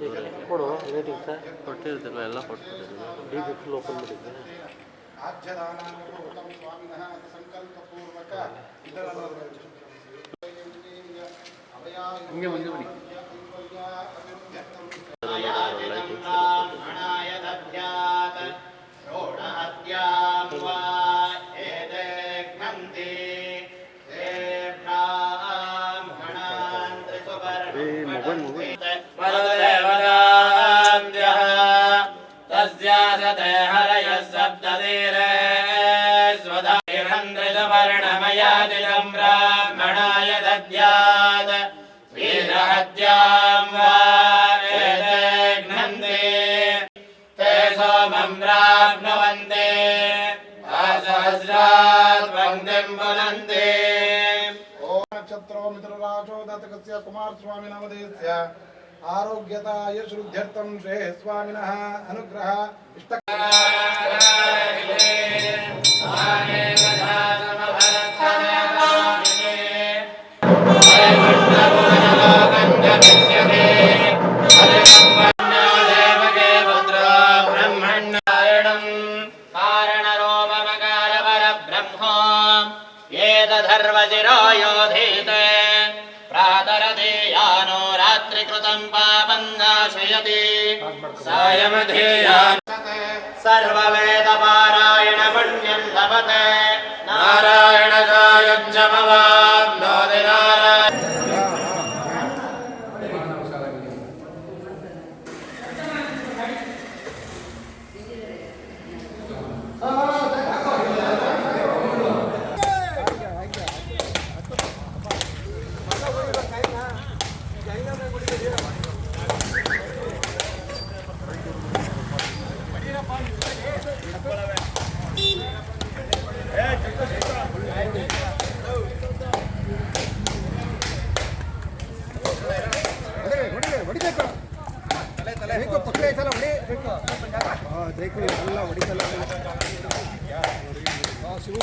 ಕೊಡು rating sir ಕೊಟ್ಟಿರ್ತಿಲ್ಲ ಎಲ್ಲ ಕೊಡ್ತಿದ್ದೀವಿ D B full open ಮಾಡಿದ್ದೆ ಹಿಂಗೆ ಮುಂದೆ ಬಿಡಿ ब्राह्मणाय दद्यात् वीरहत्यां वा वेदघ्नन्ति ते सोमं प्राप्नुवन्ति सहस्रात् पङ्क्तिं पुनन्ति ॐ नक्षत्रो मित्रराजो दत्तकस्य कुमारस्वामी नामधेयस्य आरोग्यताय श्रुध्यर्थं श्रे स्वामिनः अनुग्रह इष्ट धर्मजिरो योधीते प्रातरधीयानो रात्रिकृतं पापं नाशयति सायमधीयान् सर्ववेदपारायण पुण्यं लभते नारायण सायुज्यमवाप्नोति नारायण शिव